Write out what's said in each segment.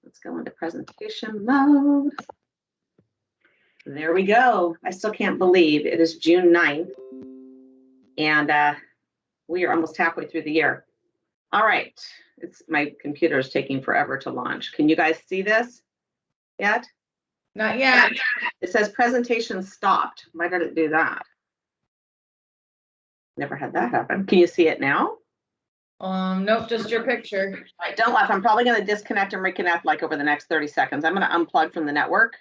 Let's go into presentation mode. There we go. I still can't believe it is June 9th, and we are almost halfway through the year. All right, my computer is taking forever to launch. Can you guys see this yet? Not yet. It says presentation stopped. Why did it do that? Never had that happen. Can you see it now? Nope, just your picture. All right, don't laugh. I'm probably going to disconnect and reconnect like over the next 30 seconds. I'm going to unplug from the network.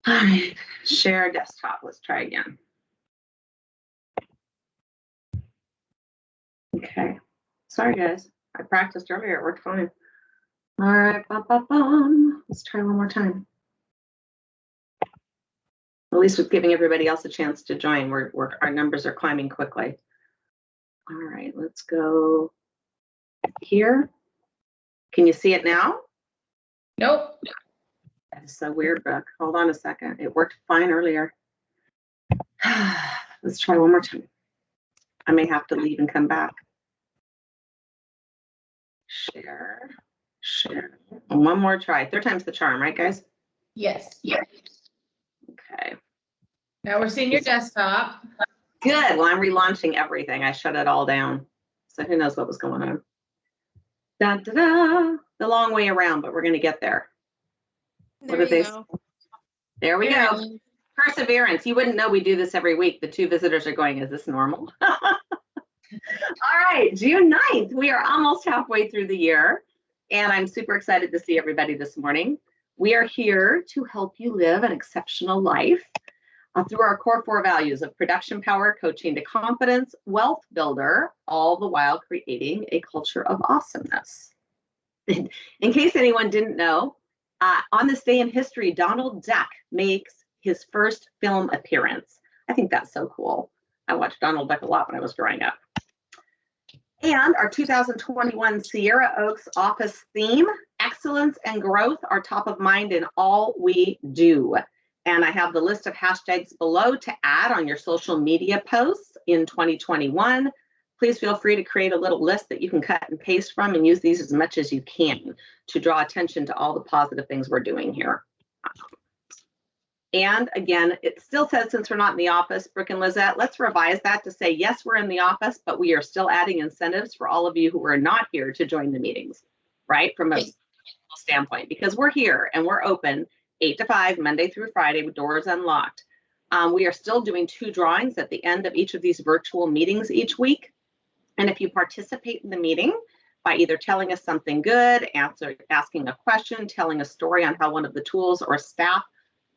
All right, share desktop. Let's try again. Okay, sorry guys. I practiced earlier. It worked fine. All right, let's try one more time. At least with giving everybody else a chance to join. Our numbers are climbing quickly. All right, let's go here. Can you see it now? Nope. That is so weird, Brooke. Hold on a second. It worked fine earlier. Let's try one more time. I may have to leave and come back. Share. And one more try. Third time's the charm, right, guys? Yes. Okay. Now we're seeing your desktop. Good. Well, I'm relaunching everything. I shut it all down. So who knows what was going on. Da, da, da. The long way around, but we're going to get there. What did they say? There we go. Perseverance. You wouldn't know we do this every week. The two visitors are going, is this normal? All right, June 9th. We are almost halfway through the year, and I'm super excited to see everybody this morning. We are here to help you live an exceptional life through our core 4 values of production power, coaching to confidence, wealth builder, all the while creating a culture of awesomeness. In case anyone didn't know, on this day in history, Donald Duck makes his first film appearance. I think that's so cool. I watched Donald Duck a lot when I was growing up. And our 2021 Sierra Oaks office theme, excellence and growth, are top of mind in all we do. And I have the list of hashtags below to add on your social media posts in 2021. Please feel free to create a little list that you can cut and paste from and use these as much as you can to draw attention to all the positive things we're doing here. And again, it still says, since we're not in the office, Brooke and Lizette, let's revise that to say, yes, we're in the office, but we are still adding incentives for all of you who are not here to join the meetings, right? From a standpoint, because we're here and we're open 8 to 5, Monday through Friday, with doors unlocked. We are still doing 2 drawings at the end of each of these virtual meetings each week. And if you participate in the meeting by either telling us something good, asking a question, telling a story on how one of the tools or staff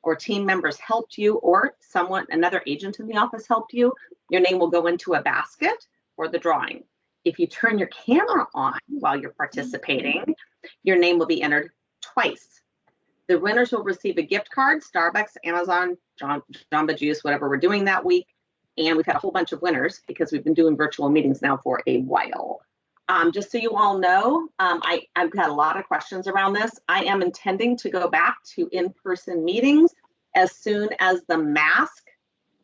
or team members helped you, or another agent in the office helped you, your name will go into a basket for the drawing. If you turn your camera on while you're participating, your name will be entered twice. The winners will receive a gift card, Starbucks, Amazon, Jamba Juice, whatever we're doing that week. And we've had a whole bunch of winners because we've been doing virtual meetings now for a while. Just so you all know, I've had a lot of questions around this. I am intending to go back to in-person meetings as soon as the mask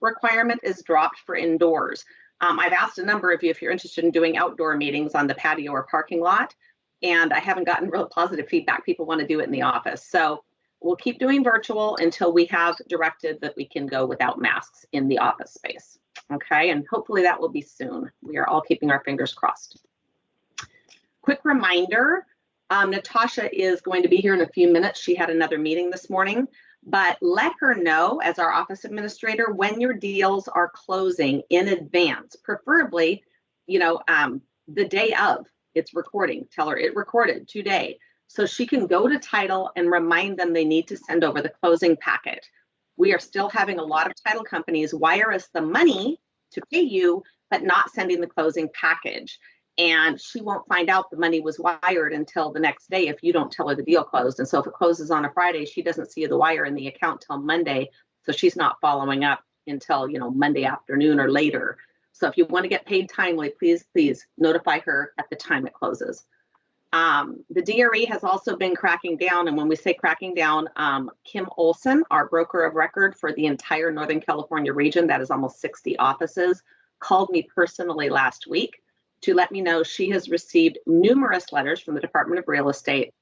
requirement is dropped for indoors. I've asked a number of you if you're interested in doing outdoor meetings on the patio or parking lot, and I haven't gotten real positive feedback. People want to do it in the office. So we'll keep doing virtual until we have directed that we can go without masks in the office space. Okay, and hopefully that will be soon. We are all keeping our fingers crossed. Quick reminder, Natasha is going to be here in a few minutes. She had another meeting this morning, but let her know as our office administrator when your deals are closing in advance, preferably, the day of its recording. Tell her it recorded today, so she can go to title and remind them they need to send over the closing packet. We are still having a lot of title companies wire us the money to pay you, but not sending the closing package. And she won't find out the money was wired until the next day if you don't tell her the deal closed. And so if it closes on a Friday, she doesn't see the wire in the account till Monday. So she's not following up until, Monday afternoon or later. So if you want to get paid timely, please notify her at the time it closes. The DRE has also been cracking down, and when we say cracking down, Kim Olson, our broker of record for the entire Northern California region, that is almost 60 offices, called me personally last week to let me know she has received numerous letters from the Department of Real Estate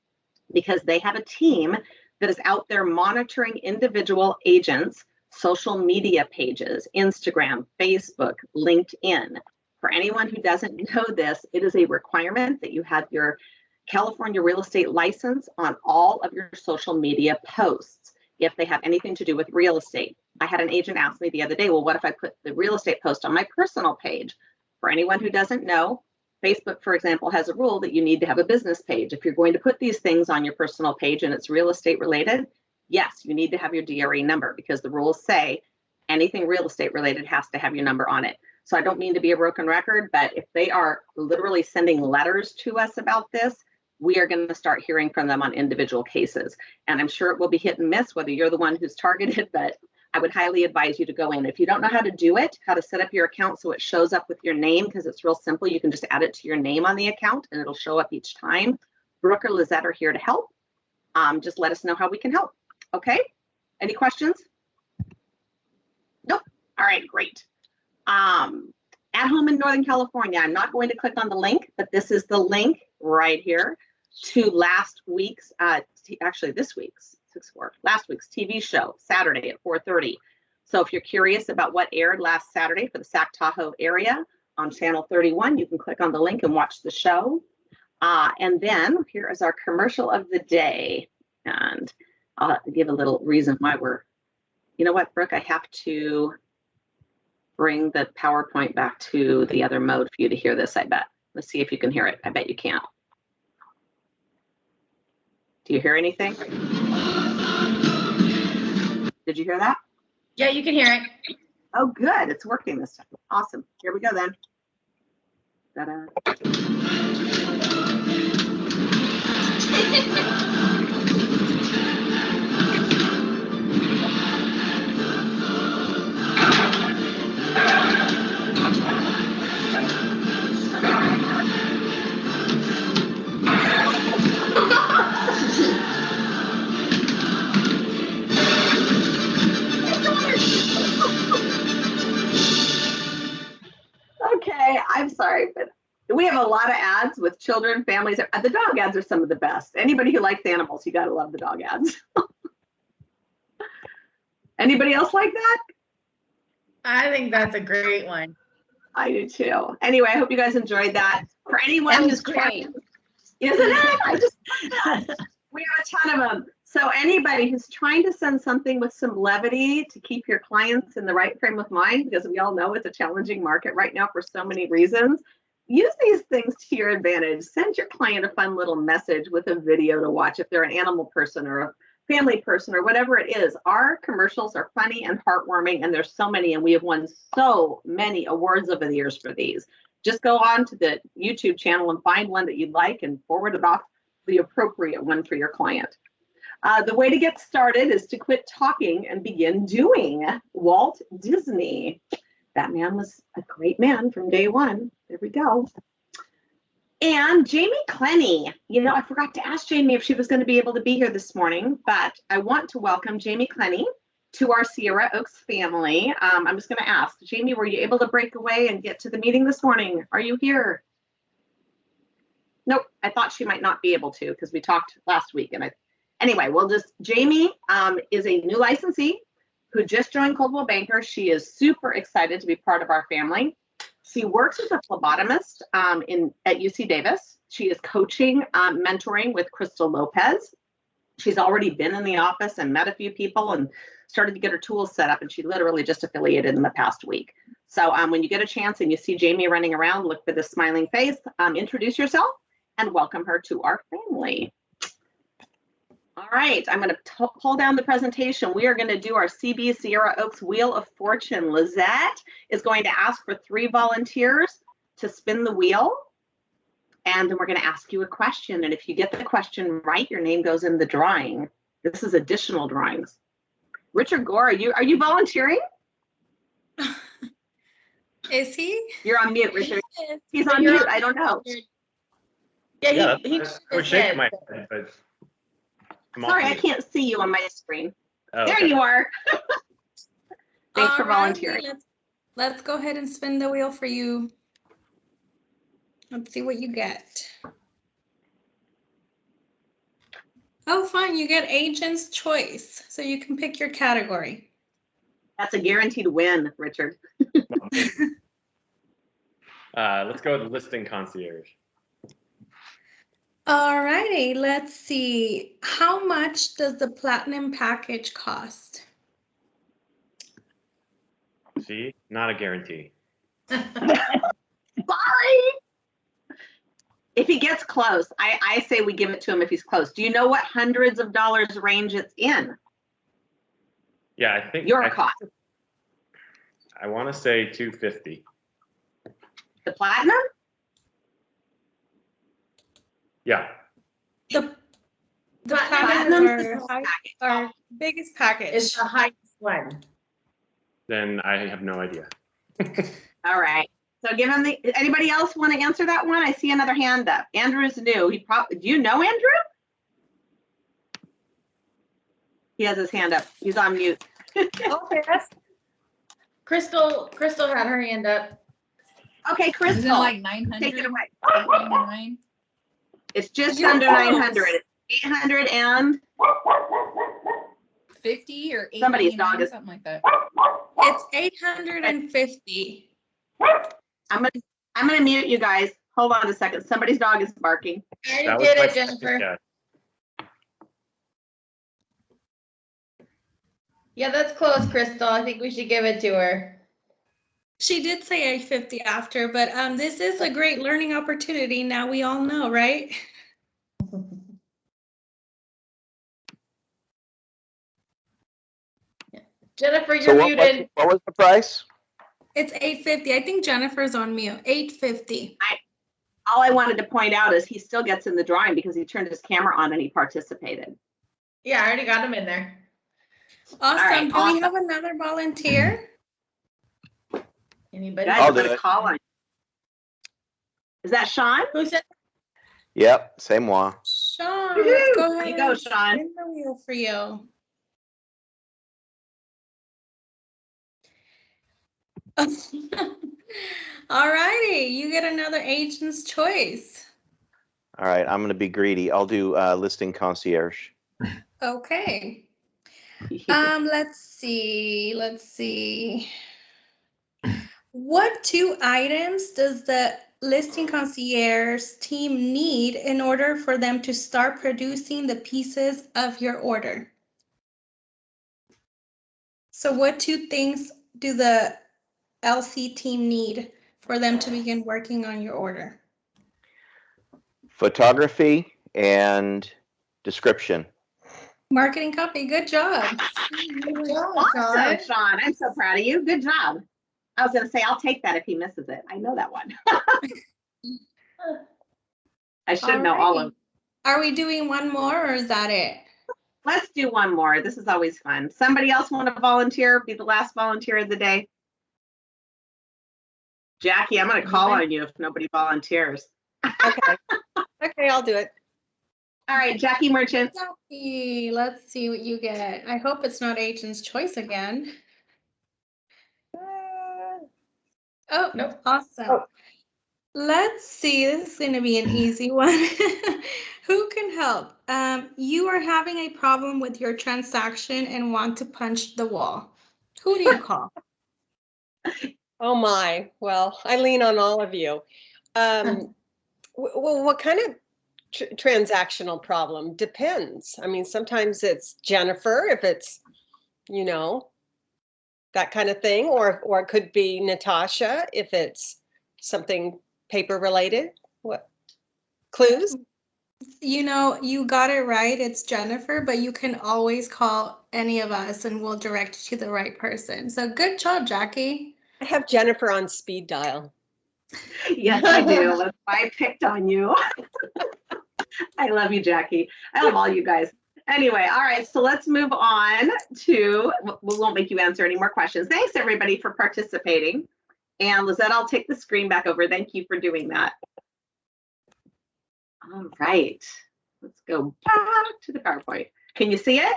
because they have a team that is out there monitoring individual agents' social media pages, Instagram, Facebook, LinkedIn. For anyone who doesn't know this, it is a requirement that you have your California real estate license on all of your social media posts if they have anything to do with real estate. I had an agent ask me the other day, well, what if I put the real estate post on my personal page? For anyone who doesn't know, Facebook, for example, has a rule that you need to have a business page. If you're going to put these things on your personal page and it's real estate related, yes, you need to have your DRE number because the rules say anything real estate related has to have your number on it. So I don't mean to be a broken record, but if they are literally sending letters to us about this, we are going to start hearing from them on individual cases. And I'm sure it will be hit and miss whether you're the one who's targeted, but I would highly advise you to go in. If you don't know how to do it, how to set up your account so it shows up with your name, because it's real simple, you can just add it to your name on the account and it'll show up each time. Brooke or Lizette are here to help. Just let us know how we can help. Okay? Any questions? Nope. All right, great. At home in Northern California, I'm not going to click on the link, but this is the link right here to last week's, actually this week's, last week's TV show, Saturday at 4:30. So if you're curious about what aired last Saturday for the Sac Tahoe area on Channel 31, you can click on the link and watch the show. And then here is our commercial of the day. And I'll give a little reason why you know what, Brooke, I have to bring the PowerPoint back to the other mode for you to hear this, I bet. Let's see if you can hear it. I bet you can't. Do you hear anything? Did you hear that? Yeah, you can hear it. Oh, good. It's working this time. Awesome. Here we go then. Ta-da. Okay, I'm sorry, but we have a lot of ads with children, families. The dog ads are some of the best. Anybody who likes animals, you gotta love the dog ads. Anybody else like that? I think that's a great one. I do too. Anyway, I hope you guys enjoyed that. For anyone That was who's great. isn't it? We have a ton of them. So anybody who's trying to send something with some levity to keep your clients in the right frame of mind, because we all know it's a challenging market right now for so many reasons, use these things to your advantage. Send your client a fun little message with a video to watch if they're an animal person or a family person or whatever it is. Our commercials are funny and heartwarming, and there's so many, and we have won so many awards over the years for these. Just go on to the YouTube channel and find one that you'd like and forward it off the appropriate one for your client. The way to get started is to quit talking and begin doing. Walt Disney. That man was a great man from day one. There we go. And Jamie Clenny. You know, I forgot to ask Jamie if she was going to be able to be here this morning, but I want to welcome Jamie Clenny to our Sierra Oaks family. I'm just going to ask, Jamie, were you able to break away and get to the meeting this morning? Are you here? Nope, I thought she might not be able to because we talked last week. And anyway, Jamie is a new licensee who just joined Coldwell Banker. She is super excited to be part of our family. She works as a phlebotomist at UC Davis. She is coaching, mentoring with Crystal Lopez. She's already been in the office and met a few people and started to get her tools set up, and she literally just affiliated in the past week. So when you get a chance and you see Jamie running around, look for this smiling face, introduce yourself and welcome her to our family. All right, I'm going to pull down the presentation. We are going to do our CB Sierra Oaks Wheel of Fortune. Lizette is going to ask for 3 volunteers to spin the wheel. And then we're going to ask you a question. And if you get the question right, your name goes in the drawing. This is additional drawings. Richard Gore, are you volunteering? Is he? You're on mute, Richard. Yes. He's on mute. I don't know. Yeah, Yeah, he I shook was his shaking head. my head, but. I'm off Sorry, I mute. can't see you on my screen. Oh, There okay. you are. Thanks for Alrighty, volunteering. Let's go ahead and spin the wheel for you. Let's see what you get. Oh, fine, you get Agent's Choice. So you can pick your category. That's a guaranteed win, Richard. Let's go with listing concierge. Alrighty, let's see. How much does the platinum package cost? See, not a guarantee. Sorry. If he gets close, I say we give it to him if he's close. Do you know what hundreds of dollars range it's in? Yeah, I think Your cost. I want to say 250. The platinum? Yeah. The Platinum's platinum the are package. our biggest package. It's the highest one. Then I have no idea. All right. So give him the, anybody else want to answer that one? I see another hand up. Andrew's new. He probably, do you know Andrew? He has his hand up. He's on mute. Okay, that's. Crystal had her hand up. Okay, Isn't it Crystal, like take it 900, away. 899? It's just You're under close. 900. It's 800 and 50 or Somebody's dog 899, is- something like that. It's 850. I'm gonna mute you guys. Hold on a second. Somebody's dog is barking. I That already was did my it, second Jennifer. guess. Yeah, that's close, Crystal. I think we should give it to her. She did say 850 after, but this is a great learning opportunity. Now we all know, right? Jennifer, So you're what was, muted. what was the price? It's 850. I think Jennifer's on mute. 850. All I wanted to point out is he still gets in the drawing because he turned his camera on and he participated. Yeah, I already got him in there. Awesome. right, Do we awesome. have another volunteer? Anybody? Guys, I'll I'm do gonna it. call on. Is that Sean? Who said? Yep, c'est moi. Sean, Woohoo! let's go There ahead you go, and Sean. spin the wheel for you. All righty, you get another Agent's Choice. All right, I'm going to be greedy. I'll do listing concierge. Okay. Let's see. What 2 items does the listing concierge team need in order for them to start producing the pieces of your order? So what 2 things do the LC team need for them to begin working on your order? Photography and description. Marketing copy, good job. Awesome, Sean. I'm so proud of you. Good job. I was gonna say, I'll take that if he misses it. I know that one. I should know all of them. Are we doing one more or is that it? Let's do one more. This is always fun. Somebody else want to volunteer? Be the last volunteer of the day. Jackie, I'm gonna call on you if nobody volunteers. Okay. Okay, I'll do it. All right, Jackie Merchant. Jackie, let's see what you get. I hope it's not Agent's Choice again. Oh, Nope. awesome. Oh. Let's see, this is going to be an easy one. Who can help? You are having a problem with your transaction and want to punch the wall. Who do you call? Oh my. Well, I lean on all of you. Well, what kind of transactional problem? Depends. I mean, sometimes it's Jennifer if it's, that kind of thing, or it could be Natasha if it's something paper related. What clues? You got it right. It's Jennifer, but you can always call any of us and we'll direct you to the right person. So good job, Jackie. I have Jennifer on speed dial. Yes, I do. That's why I picked on you. I love you, Jackie. I love all you guys. Anyway, all right, so let's move on to, we won't make you answer any more questions. Thanks, everybody, for participating. And Lizette, I'll take the screen back over. Thank you for doing that. All right, let's go back to the PowerPoint. Can you see it?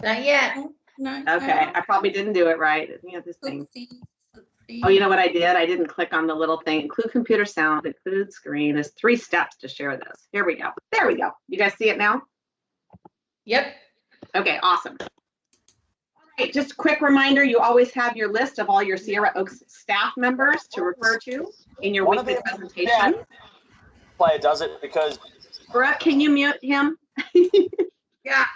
Not yet. Okay, I probably didn't do it right. Yeah, this thing. Let's see. Oh, you know what I did? I didn't click on the little thing. Include computer sound, include screen. There's 3 steps to share this. Here we go. There we go. You guys see it now? Yep. Okay, awesome. All right, just a quick reminder, you always have your list of all your Sierra Oaks staff members to refer to in your One of weekly the- presentation. Why it does it because Brooke, can you mute him? Yeah.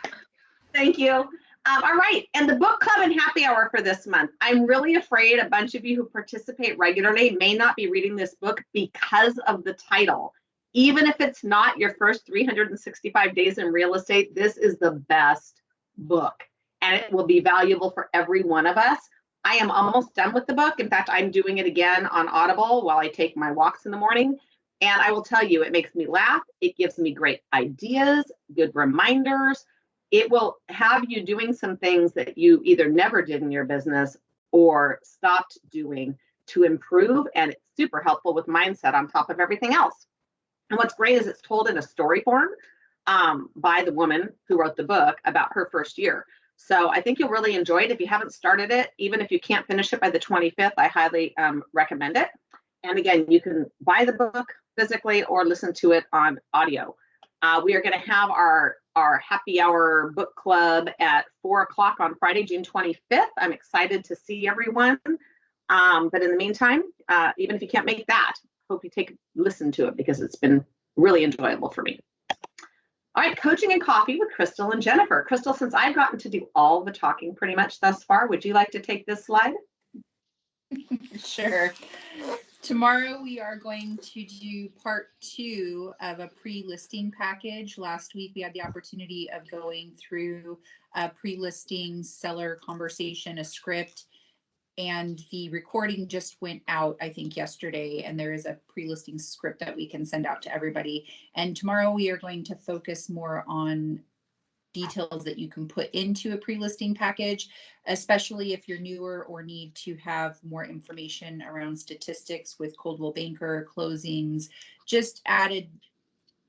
Thank you. All right, and the book club and happy hour for this month. I'm really afraid a bunch of you who participate regularly may not be reading this book because of the title. Even if it's not your first 365 days in real estate, this is the best book, and it will be valuable for every one of us. I am almost done with the book. In fact, I'm doing it again on Audible while I take my walks in the morning. And I will tell you, it makes me laugh. It gives me great ideas, good reminders. It will have you doing some things that you either never did in your business or stopped doing to improve. And it's super helpful with mindset on top of everything else. And what's great is it's told in a story form by the woman who wrote the book about her first year. So I think you'll really enjoy it. If you haven't started it, even if you can't finish it by the 25th, I highly recommend it. And again, you can buy the book physically or listen to it on audio. We are going to have our happy hour book club at 4 o'clock on Friday, June 25th. I'm excited to see everyone. But in the meantime, even if you can't make that, hope you listen to it because it's been really enjoyable for me. All right, coaching and coffee with Crystal and Jennifer. Crystal, since I've gotten to do all the talking pretty much thus far, would you like to take this slide? Sure. Tomorrow we are going to do part 2 of a pre-listing package. Last week we had the opportunity of going through a pre-listing seller conversation, a script, and the recording just went out, I think, yesterday, and there is a pre-listing script that we can send out to everybody. And tomorrow we are going to focus more on details that you can put into a pre-listing package, especially if you're newer or need to have more information around statistics with Coldwell Banker, closings, just added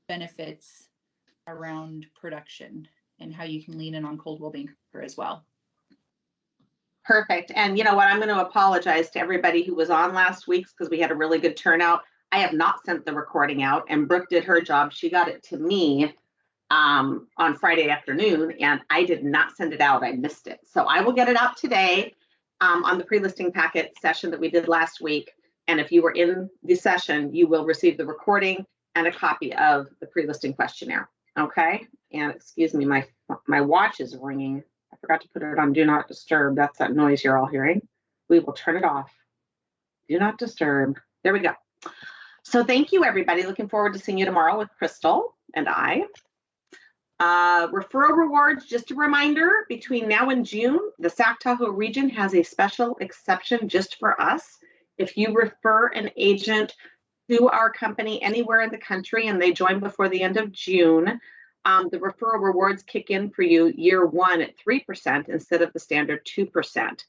benefits around production and how you can lean in on Coldwell Banker as well. Perfect. And you know what? I'm going to apologize to everybody who was on last week's because we had a really good turnout. I have not sent the recording out, and Brooke did her job. She got it to me on Friday afternoon, and I did not send it out. I missed it. So I will get it out today on the pre-listing packet session that we did last week. And if you were in the session, you will receive the recording and a copy of the pre-listing questionnaire. Okay. And excuse me, my watch is ringing. I forgot to put it on Do Not Disturb. That's that noise you're all hearing. We will turn it off. Do Not Disturb. There we go. So thank you, everybody. Looking forward to seeing you tomorrow with Crystal and I. Referral rewards, just a reminder, between now and June, the Sac Tahoe region has a special exception just for us. If you refer an agent to our company anywhere in the country and they join before the end of June, the referral rewards kick in for you year 1 at 3% instead of the standard 2%.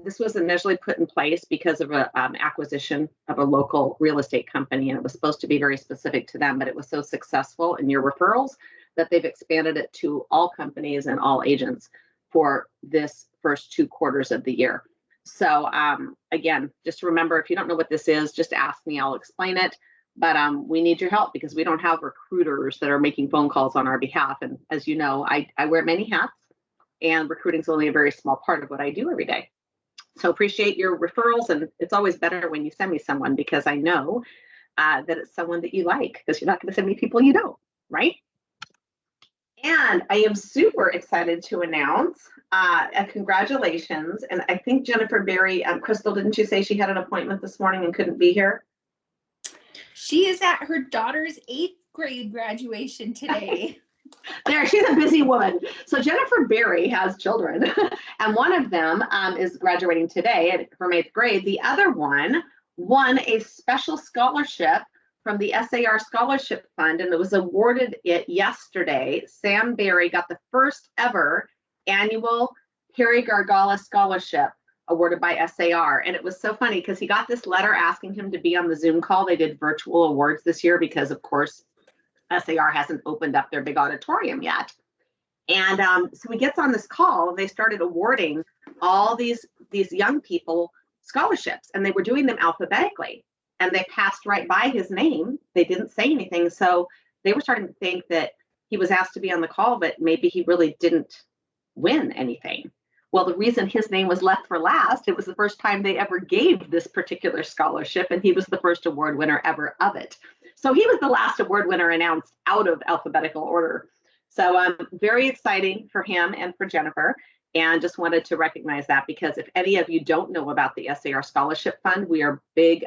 This was initially put in place because of an acquisition of a local real estate company, and it was supposed to be very specific to them, but it was so successful in your referrals that they've expanded it to all companies and all agents for this first 2 quarters of the year. So again, just remember, if you don't know what this is, just ask me, I'll explain it. But we need your help because we don't have recruiters that are making phone calls on our behalf. And as you know, I wear many hats, and recruiting is only a very small part of what I do every day. So appreciate your referrals. And it's always better when you send me someone because I know that it's someone that you like, because you're not going to send me people you don't, right? And I am super excited to announce a congratulations. And I think Jennifer Berry, Crystal, didn't you say she had an appointment this morning and couldn't be here? She is at her daughter's 8th grade graduation today. There, she's a busy woman. So Jennifer Berry has children, and one of them is graduating today from 8th grade. The other one won a special scholarship from the SAR Scholarship Fund, and it was awarded it yesterday. Sam Berry got the first ever annual Harry Gargala Scholarship awarded by SAR. And it was so funny because he got this letter asking him to be on the Zoom call. They did virtual awards this year because, of course, SAR hasn't opened up their big auditorium yet. And so he gets on this call. They started awarding all these young people scholarships, and they were doing them alphabetically. And they passed right by his name. They didn't say anything. So they were starting to think that he was asked to be on the call, but maybe he really didn't win anything. Well, the reason his name was left for last, it was the first time they ever gave this particular scholarship, and he was the first award winner ever of it. So he was the last award winner announced out of alphabetical order. So very exciting for him and for Jennifer, and just wanted to recognize that, because if any of you don't know about the SAR Scholarship Fund, we are big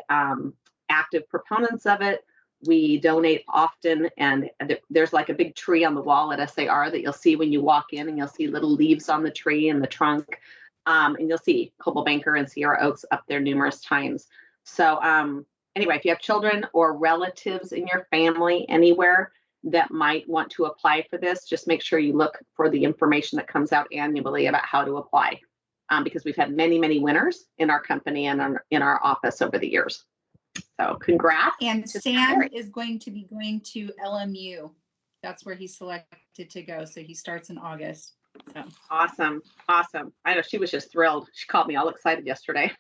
active proponents of it. We donate often, and there's like a big tree on the wall at SAR that you'll see when you walk in, and you'll see little leaves on the tree and the trunk, and you'll see Coldwell Banker and Sierra Oaks up there numerous times. So anyway, if you have children or relatives in your family anywhere that might want to apply for this, just make sure you look for the information that comes out annually about how to apply, because we've had many, many winners in our company and in our office over the years. So congrats. And Sam is going to be going to LMU. That's where he's selected to go. So he starts in August. So. Awesome. Awesome. I know she was just thrilled. She called me all excited yesterday.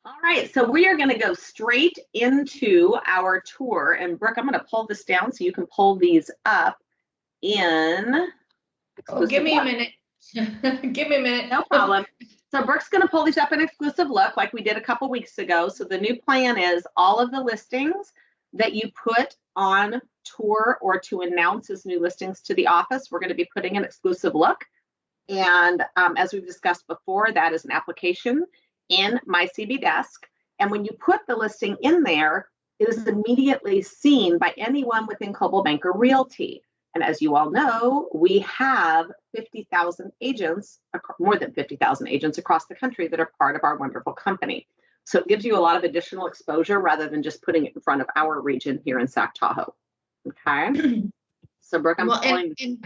All right. So we are going to go straight into our tour. And Brooke, I'm going to pull this down so you can pull these up in. Oh, give me a minute. Give me a minute. No problem. So Brooke's going to pull these up in exclusive look like we did a couple weeks ago. So the new plan is all of the listings that you put on tour or to announce as new listings to the office, we're going to be putting an exclusive look. And as we've discussed before, that is an application in My CB Desk. And when you put the listing in there, it is immediately seen by anyone within Coldwell Banker Realty. And as you all know, we have 50,000 agents, more than 50,000 agents across the country that are part of our wonderful company. So it gives you a lot of additional exposure rather than just putting it in front of our region here in Sac Tahoe. Okay. So Brooke, I'm pulling. And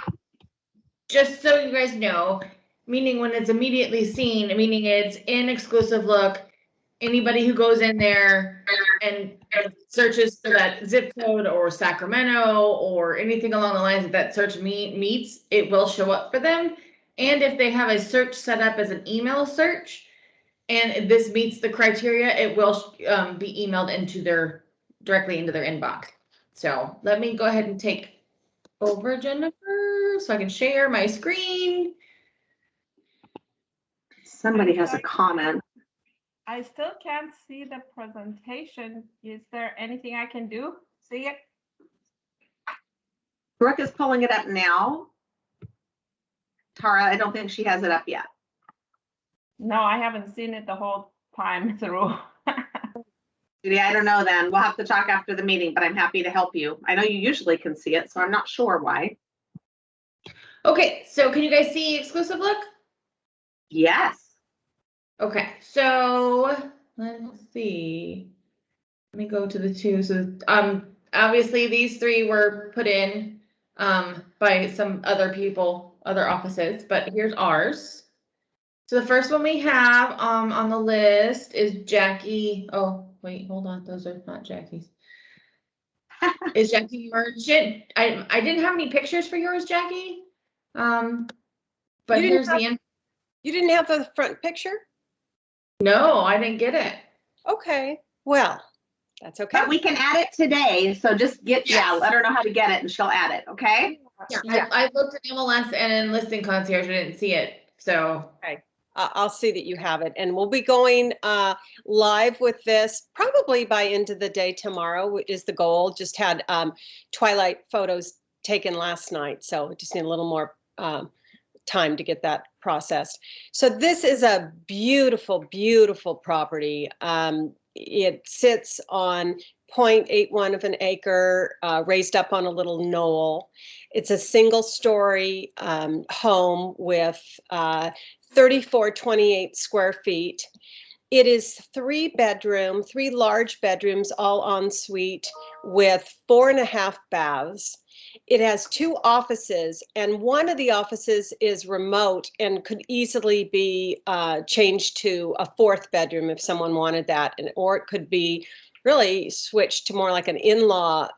just so you guys know, meaning when it's immediately seen, meaning it's in exclusive look, anybody who goes in there and searches for that zip code or Sacramento or anything along the lines that search meets, it will show up for them. And if they have a search set up as an email search and this meets the criteria, it will be emailed directly into their inbox. So let me go ahead and take over, Jennifer, so I can share my screen. Somebody has a comment. I still can't see the presentation. Is there anything I can do? See it? Brooke is pulling it up now. Tara, I don't think she has it up yet. No, I haven't seen it the whole time through. Yeah, I don't know then. We'll have to talk after the meeting, but I'm happy to help you. I know you usually can see it, so I'm not sure why. Okay, so can you guys see exclusive look? Yes. Okay, so let's see. Let me go to the two. So obviously these three were put in by some other people, other offices, but here's ours. So the first one we have on the list is Jackie. Oh, wait, hold on. Those are not Jackie's. Is Jackie Merchant? I didn't have any pictures for yours, Jackie. But here's the end. You didn't have the front picture? No, I didn't get it. Okay, well, that's okay. But we can add it today. So just let her know how to get it and she'll add it. Okay. Yeah. I looked at MLS and in Listing Concierge, I didn't see it. So. Okay. I'll see that you have it. And we'll be going live with this probably by end of the day tomorrow is the goal. Just had twilight photos taken last night. So just need a little more time to get that processed. So this is a beautiful, beautiful property. It sits on 0.81 of an acre, raised up on a little knoll. It's a single story home with 3428 square feet. It is three large bedrooms, all en suite with 4.5 baths. it has 2 offices, and one of the offices is remote and could easily be changed to a 4th bedroom if someone wanted that, or it could be really switched to more like an in-law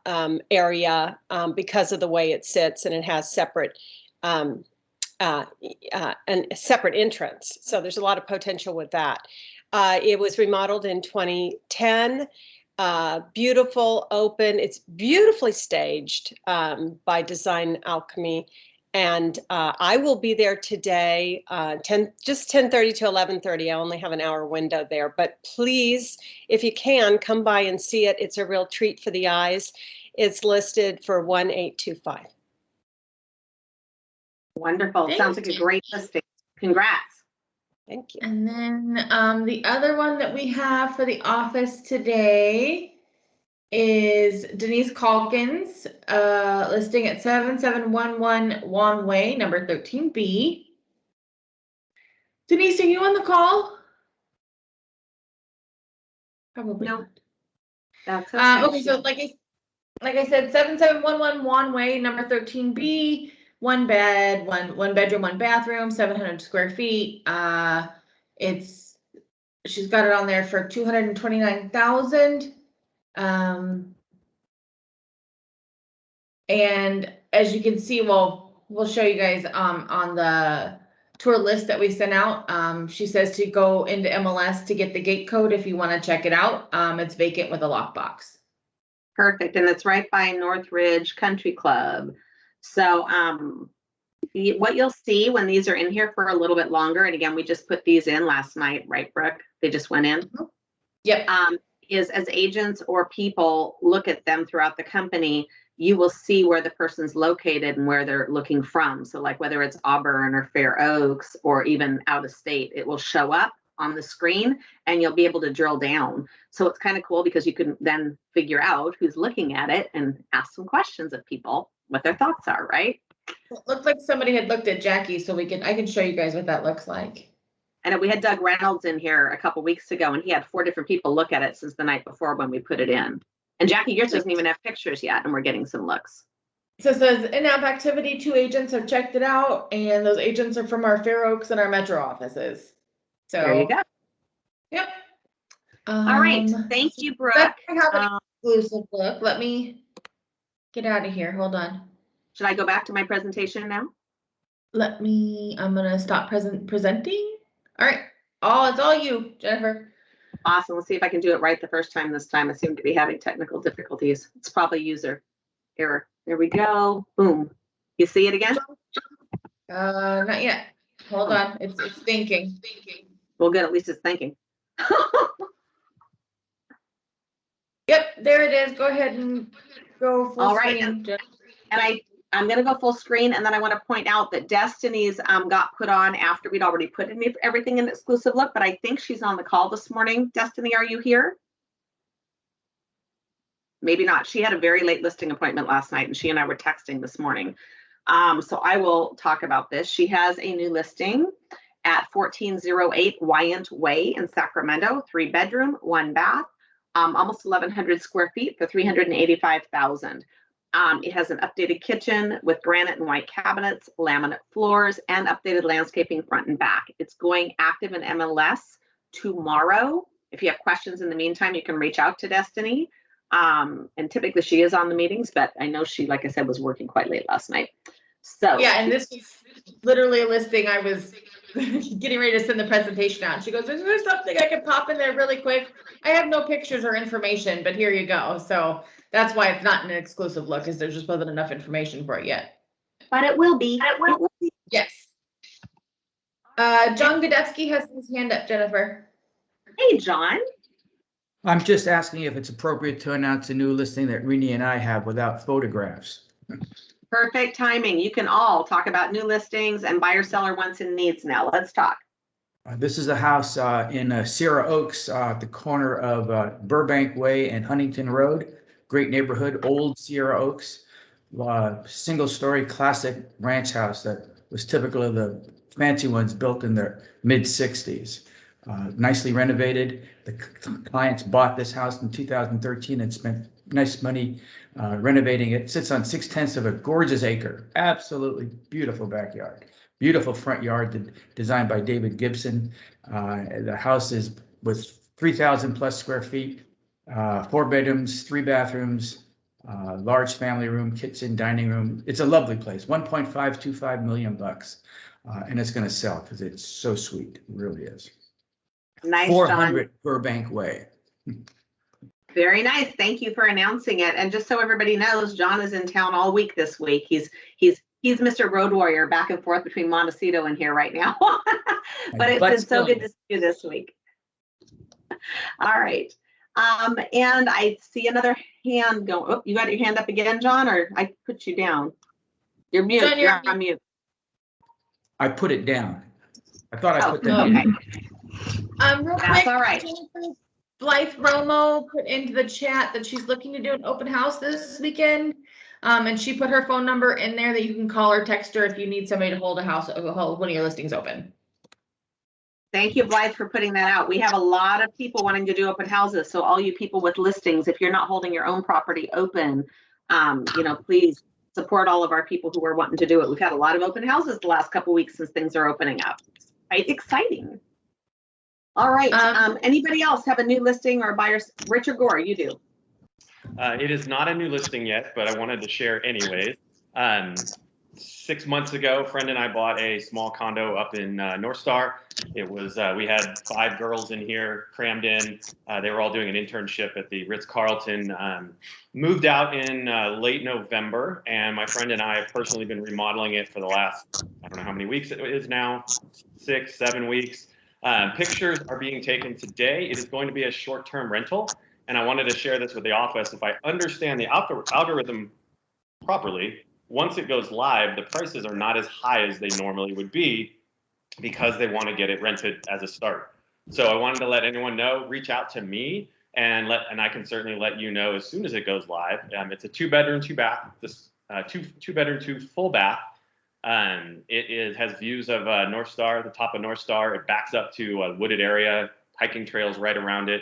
area because of the way it sits, and it has separate and a separate entrance. So there's a lot of potential with that. It was remodeled in 2010. Beautiful, open. It's beautifully staged by Design Alchemy. And I will be there today, just 10:30 to 11:30. I only have an hour window there. But please, if you can, come by and see it. It's a real treat for the eyes. It's listed for 1,825. Wonderful. Thank Sounds like a great listing. Congrats. Thank you. And then the other one that we have for the office today is Denise Calkins, listing at 7711 Juan Way, number 13B. Denise, are you on the call? Probably No. not. That's okay. Okay, so like I said, 7711 Juan Way, number 13B, 1 bed, one bedroom, 1 bathroom, 700 square feet. She's got it on there for 229,000. And as you can see, we'll show you guys on the tour list that we sent out. She says to go into MLS to get the gate code if you want to check it out. It's vacant with a lockbox. Perfect. And it's right by Northridge Country Club. So what you'll see when these are in here for a little bit longer, and again, we just put these in last night, right, Brooke? They just went in. Yep. Is as agents or people look at them throughout the company, you will see where the person's located and where they're looking from. So like whether it's Auburn or Fair Oaks or even out of state, it will show up on the screen and you'll be able to drill down. So it's kind of cool because you can then figure out who's looking at it and ask some questions of people, what their thoughts are, right? It looked like somebody had looked at Jackie, so I can show you guys what that looks like. And we had Doug Reynolds in here a couple weeks ago, and he had 4 different people look at it since the night before when we put it in. And Jackie, yours doesn't even have pictures yet, and we're getting some looks. So it says in-app activity, 2 agents have checked it out, and those agents are from our Fair Oaks and our Metro offices. So There you go. Yep. All right. Thank you, Brooke. I have an exclusive look. Let me get out of here. Hold on. Should I go back to my presentation now? I'm gonna stop presenting. All right. It's all you, Jennifer. Awesome. Let's see if I can do it right the first time this time. I seem to be having technical difficulties. It's probably user error. There we go. Boom. You see it again? Not yet. Hold on. It's thinking. Well, good. At least it's thinking. Yep, there it is. Go ahead and go full All right. screen. And I'm going to go full screen, and then I want to point out that Destiny's got put on after we'd already put in everything in exclusive look, but I think she's on the call this morning. Destiny, are you here? Maybe not. She had a very late listing appointment last night, and she and I were texting this morning. So I will talk about this. She has a new listing at 1408 Wyant Way in Sacramento, 3 bedroom, 1 bath, almost 1,100 square feet for $385,000. It has an updated kitchen with granite and white cabinets, laminate floors, and updated landscaping front and back. It's going active in MLS tomorrow. If you have questions in the meantime, you can reach out to Destiny. And typically she is on the meetings, but I know she, like I said, was working quite late last night. So yeah, and this is literally a listing I was getting ready to send the presentation out. She goes, is there something I could pop in there really quick? I have no pictures or information, but here you go. So that's why it's not an exclusive look, is there just wasn't enough information for it yet. But it will be. Yes. John Godetsky has his hand up, Jennifer. Hey, John. I'm just asking if it's appropriate to announce a new listing that Rini and I have without photographs. Perfect timing. You can all talk about new listings and buyer seller wants and needs now. Let's talk. This is a house in Sierra Oaks at the corner of Burbank Way and Huntington Road. Great neighborhood, old Sierra Oaks. Single-story classic ranch house that was typical of the fancy ones built in the mid-60s. nicely renovated. The clients bought this house in 2013 and spent nice money renovating it. Sits on 6/10 of a gorgeous acre. Absolutely beautiful backyard. Beautiful front yard designed by David Gibson. The house is with 3,000 plus square feet, 4 bedrooms, 3 bathrooms, large family room, kitchen, dining room. It's a lovely place. 1.525 million bucks, and it's going to sell because it's so sweet. It really is. Nice, 400 John. Burbank Way. Very nice. Thank you for announcing it. And just so everybody knows, John is in town all week this week. He's Mr. Road Warrior back and forth between Montecito and here right now. But it's been so good to see you this week. All right. And I see another hand going. Oh, you got your hand up again, John, or I put you down? You're mute. John, you're on mute. I put it down. I thought I put that okay. Real That's quick, all right. Blythe Romo put into the chat that she's looking to do an open house this weekend. And she put her phone number in there that you can call or text her if you need somebody to hold one of your listings open. Thank you, Blythe, for putting that out. We have a lot of people wanting to do open houses. So all you people with listings, if you're not holding your own property open, please support all of our people who are wanting to do it. We've had a lot of open houses the last couple of weeks since things are opening up. It's quite exciting. All right. Anybody else have a new listing or buyers? Richard Gore, you do. It is not a new listing yet, but I wanted to share anyways. 6 months ago, a friend and I bought a small condo up in North Star. It was, we had 5 girls in here crammed in. They were all doing an internship at the Ritz-Carlton. Moved out in late November, and my friend and I have personally been remodeling it for the last, I don't know how many weeks it is now, 6, 7 weeks. Pictures are being taken today. It is going to be a short-term rental, and I wanted to share this with the office. If I understand the algorithm properly, once it goes live, the prices are not as high as they normally would be because they want to get it rented as a start. So I wanted to let anyone know, reach out to me, and I can certainly let you know as soon as it goes live. It's a 2-bedroom, 2-bath, two-bedroom, 2 full bath. It has views of North Star, the top of North Star. It backs up to a wooded area, hiking trails right around it.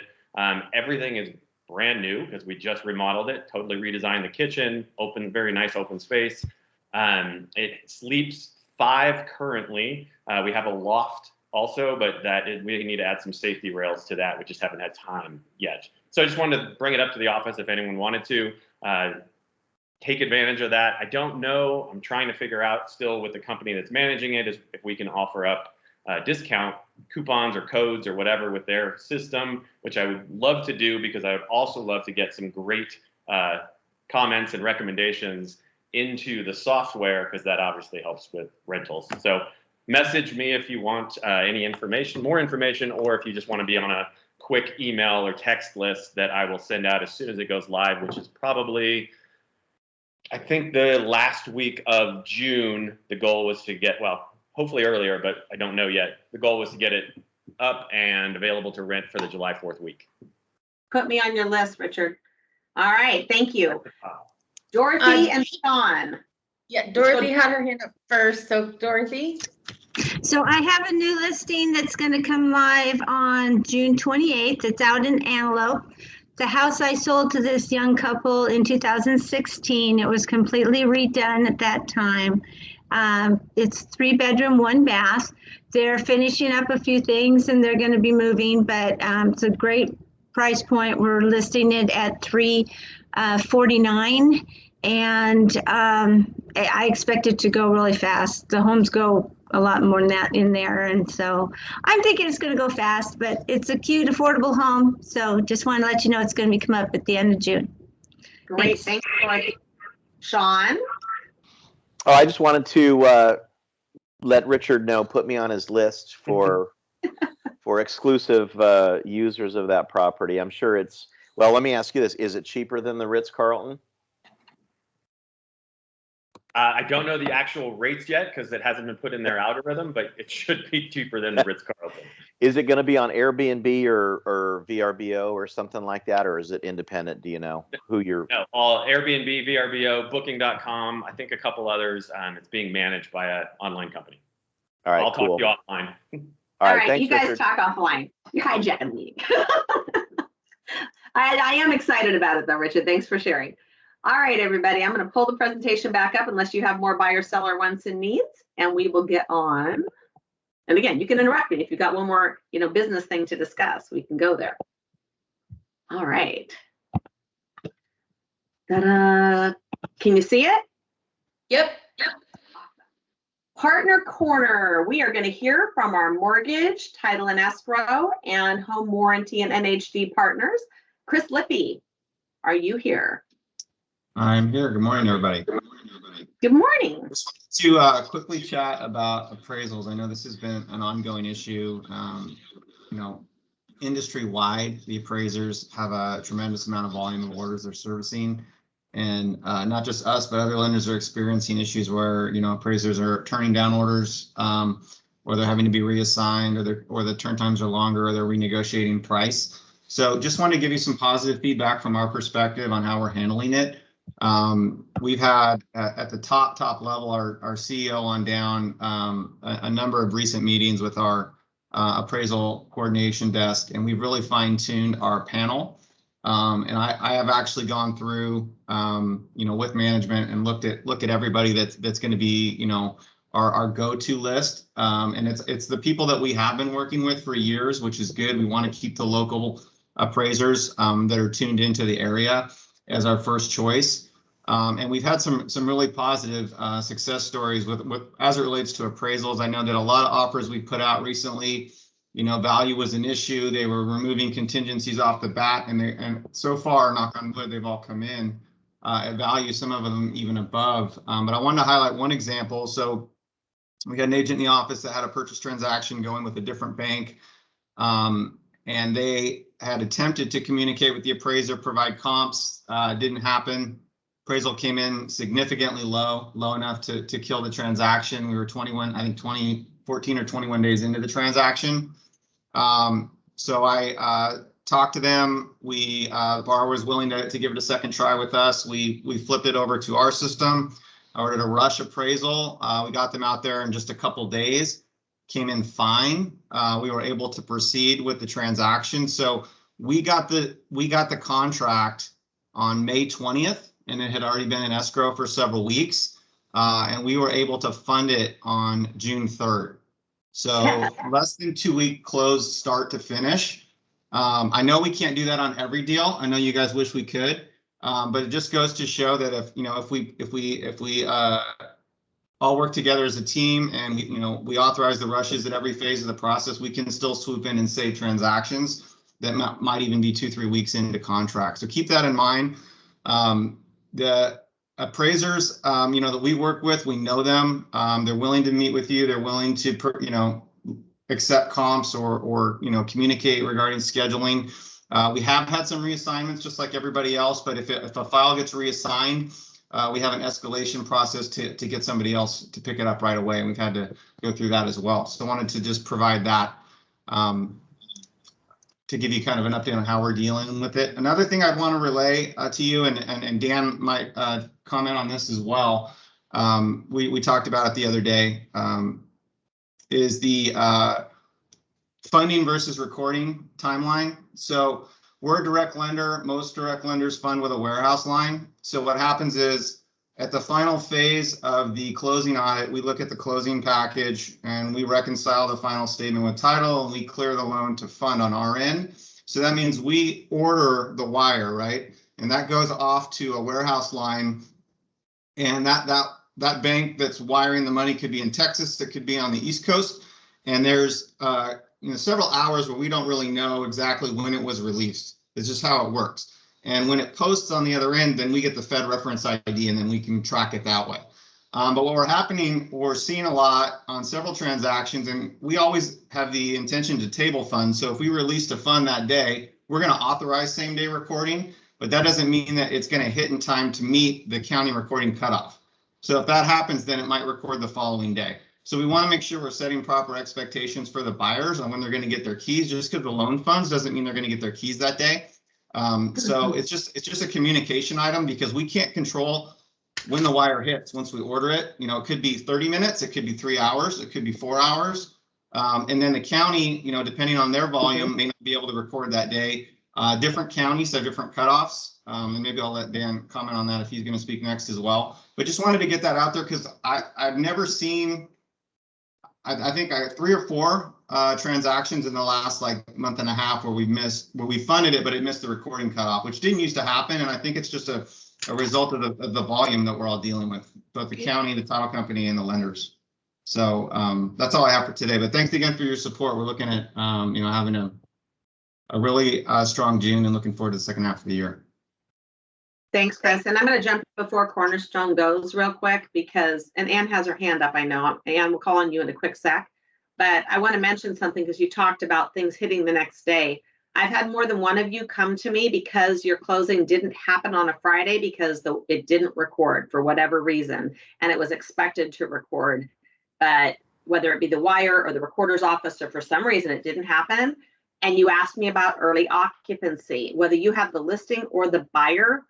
Everything is brand new because we just remodeled it, totally redesigned the kitchen, very nice open space. It sleeps 5 currently. We have a loft also, but we need to add some safety rails to that. We just haven't had time yet. So I just wanted to bring it up to the office if anyone wanted to take advantage of that. I don't know. I'm trying to figure out still with the company that's managing it if we can offer up discount coupons or codes or whatever with their system, which I would love to do because I would also love to get some great comments and recommendations into the software because that obviously helps with rentals. So message me if you want any more information, or if you just want to be on a quick email or text list that I will send out as soon as it goes live, which is probably, I think, the last week of June. The goal was to get, well, hopefully earlier, but I don't know yet. The goal was to get it up and available to rent for the July 4th week. Put me on your list, Richard. All right, thank you. Dorothy and Sean. Yeah, Dorothy had her hand up first. So Dorothy. So I have a new listing that's going to come live on June 28th. It's out in Antelope. The house I sold to this young couple in 2016, it was completely redone at that time. It's 3-bedroom, 1 bath. They're finishing up a few things and they're going to be moving, but it's a great price point. We're listing it at $349, and I expect it to go really fast. The homes go a lot more than that in there, and so I'm thinking it's going to go fast, but it's a cute, affordable home. So just want to let you know it's going to be come up at the end of June. Great, thanks, Dorothy. Sean? Oh, I just wanted to let Richard know, put me on his list for exclusive users of that property. I'm sure it's, well, let me ask you this. Is it cheaper than the Ritz-Carlton? I don't know the actual rates yet because it hasn't been put in their algorithm, but it should be cheaper than the Ritz-Carlton. Is it going to be on Airbnb or VRBO or something like that, or is it independent? Do you know who you're? No, all Airbnb, VRBO, Booking.com, I think a couple others. It's being managed by an online company. All right, I'll cool. talk to you offline. All right, thanks, you guys Richard. talk offline. You're hijacking the meeting. I am excited about it though, Richard. Thanks for sharing. All right, everybody, I'm going to pull the presentation back up unless you have more buyer seller wants and needs, and we will get on. And again, you can interrupt me if you've got one more, business thing to discuss. We can go there. All right. Ta-da. Can you see it? Yep. Partner Corner. We are going to hear from our mortgage, title and escrow, and home warranty and NHD partners. Chris Lippy, are you here? I'm here. Good morning, everybody. Good morning. Just wanted to quickly chat about appraisals. I know this has been an ongoing issue. Industry-wide, the appraisers have a tremendous amount of volume of orders they're servicing. And not just us, but other lenders are experiencing issues where, appraisers are turning down orders, or they're having to be reassigned, or the turn times are longer, or they're renegotiating price. So just wanted to give you some positive feedback from our perspective on how we're handling it. We've had at the top level, our CEO on down, a number of recent meetings with our appraisal coordination desk, and we've really fine-tuned our panel. And I have actually gone through, with management and look at everybody that's going to be, our go-to list. And it's the people that we have been working with for years, which is good. We want to keep the local appraisers that are tuned into the area as our first choice. And we've had some really positive success stories with as it relates to appraisals. I know that a lot of offers we put out recently, value was an issue. They were removing contingencies off the bat, and so far, knock on wood, they've all come in at value, some of them even above. But I wanted to highlight one example. So we had an agent in the office that had a purchase transaction going with a different bank, and they had attempted to communicate with the appraiser, provide comps. Didn't happen. Appraisal came in significantly low enough to kill the transaction. We were 14 or 21 days into the transaction. So I talked to them. The borrower was willing to give it a second try with us. We flipped it over to our system. I ordered a rush appraisal. We got them out there in just a couple days. Came in fine. We were able to proceed with the transaction. So we got the contract on May 20th, and it had already been in escrow for several weeks. And we were able to fund it on June 3rd. So less than 2 week close start to finish. I know we can't do that on every deal. I know you guys wish we could, but it just goes to show that if we all work together as a team and we authorize the rushes at every phase of the process, we can still swoop in and save transactions that might even be 2-3 weeks into contract. So keep that in mind. The appraisers, that we work with, we know them. They're willing to meet with you. They're willing to, accept comps or communicate regarding scheduling. We have had some reassignments just like everybody else, but if a file gets reassigned, we have an escalation process to get somebody else to pick it up right away. And we've had to go through that as well. So I wanted to just provide that to give you kind of an update on how we're dealing with it. Another thing I want to relay to you, and Dan might comment on this as well. We talked about it the other day, is the funding versus recording timeline. So we're a direct lender. Most direct lenders fund with a warehouse line. So what happens is at the final phase of the closing audit, we look at the closing package and we reconcile the final statement with title and we clear the loan to fund on our end. So that means we order the wire, right? And that goes off to a warehouse line. And that bank that's wiring the money could be in Texas, it could be on the East Coast. And there's several hours where we don't really know exactly when it was released. It's just how it works. And when it posts on the other end, then we get the Fed reference ID and then we can track it that way. But what we're seeing a lot on several transactions, and we always have the intention to table fund. So if we released a fund that day, we're going to authorize same day recording, but that doesn't mean that it's going to hit in time to meet the county recording cutoff. So if that happens, then it might record the following day. So we want to make sure we're setting proper expectations for the buyers on when they're going to get their keys. Just because the loan funds doesn't mean they're going to get their keys that day. So it's just a communication item because we can't control when the wire hits once we order it. It could be 30 minutes, it could be 3 hours, it could be 4 hours. And then the county, depending on their volume, may not be able to record that day. Different counties have different cutoffs. And maybe I'll let Dan comment on that if he's going to speak next as well. But just wanted to get that out there because I've never seen, I think I have 3 or 4 transactions in the last month and a half where we funded it, but it missed the recording cutoff, which didn't used to happen. And I think it's just a result of the volume that we're all dealing with, both the county, the title company, and the lenders. So that's all I have for today. But thanks again for your support. We're looking at having a really strong June and looking forward to the second half of the year. Thanks, Chris. And I'm going to jump before Cornerstone goes real quick because, and Ann has her hand up, I know. Ann, we'll call on you in a quick sec. But I want to mention something because you talked about things hitting the next day. I've had more than one of you come to me because your closing didn't happen on a Friday because it didn't record for whatever reason, and it was expected to record. But whether it be the wire or the recorder's office or for some reason it didn't happen, and you asked me about early occupancy, whether you have the listing or the buyer,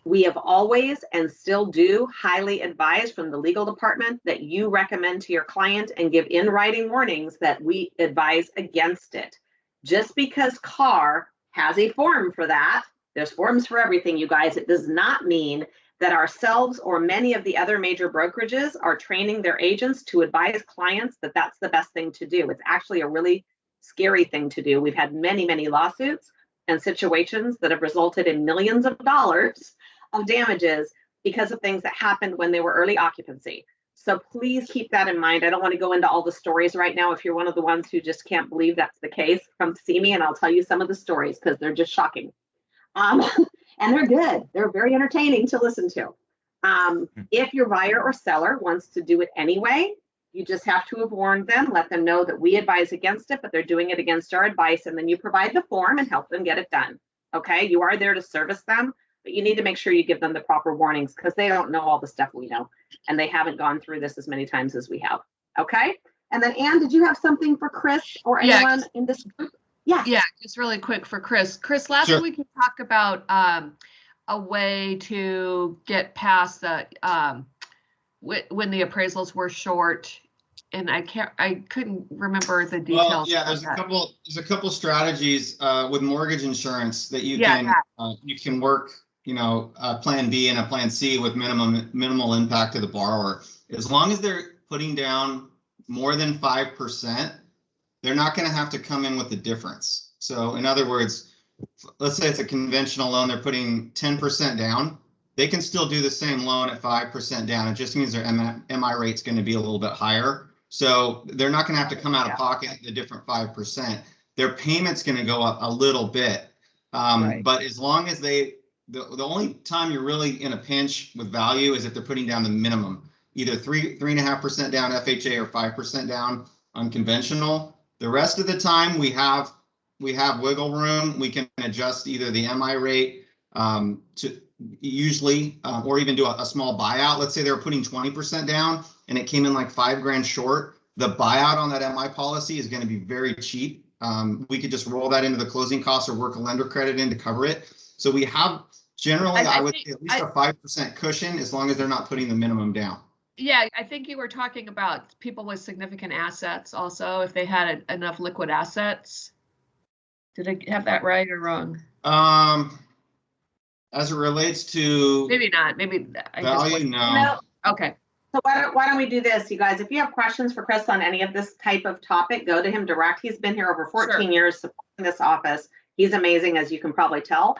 we have always and still do highly advise from the legal department that you recommend to your client and give in writing warnings that we advise against it. Just because CAR has a form for that, there's forms for everything, you guys, it does not mean that ourselves or many of the other major brokerages are training their agents to advise clients that that's the best thing to do. It's actually a really scary thing to do. We've had many, many lawsuits and situations that have resulted in millions of dollars of damages because of things that happened when they were early occupancy. So please keep that in mind. I don't want to go into all the stories right now. If you're one of the ones who just can't believe that's the case, come see me and I'll tell you some of the stories because they're just shocking. And they're good. They're very entertaining to listen to. If your buyer or seller wants to do it anyway, you just have to have warned them, let them know that we advise against it, but they're doing it against our advice. And then you provide the form and help them get it done. Okay, you are there to service them, but you need to make sure you give them the proper warnings because they don't know all the stuff we know. And they haven't gone through this as many times as we have. Okay. And then Ann, did you have something for Chris or anyone in this group? Yeah. Yeah, just really quick for Chris. Chris, last week you talked about a way to get past the when the appraisals were short, and I couldn't remember the details. Well, yeah, there's a couple strategies with mortgage insurance that you can work. Plan B and a plan C with minimal impact to the borrower. As long as they're putting down more than 5%, they're not going to have to come in with the difference. So in other words, let's say it's a conventional loan, they're putting 10% down. They can still do the same loan at 5% down. It just means their MI rate's going to be a little bit higher. So they're not going to have to come out of pocket the different 5%. Their payment's going to go up a little bit. But as long as the only time you're really in a pinch with value is if they're putting down the minimum, either 3.5% down FHA or 5% down unconventional. The rest of the time we have wiggle room. We can adjust either the MI rate to usually or even do a small buyout. Let's say they were putting 20% down and it came in like $5,000 short. The buyout on that MI policy is going to be very cheap. We could just roll that into the closing costs or work a lender credit in to cover it. So we have generally, I would say at least a 5% cushion as long as they're not putting the minimum down. Yeah, I think you were talking about people with significant assets also, if they had enough liquid assets. Did I have that right or wrong? As it relates to maybe not, maybe value, no. Okay. So why don't we do this, you guys? If you have questions for Chris on any of this type of topic, go to him direct. He's been here over 14 years supporting this office. He's amazing, as you can probably tell.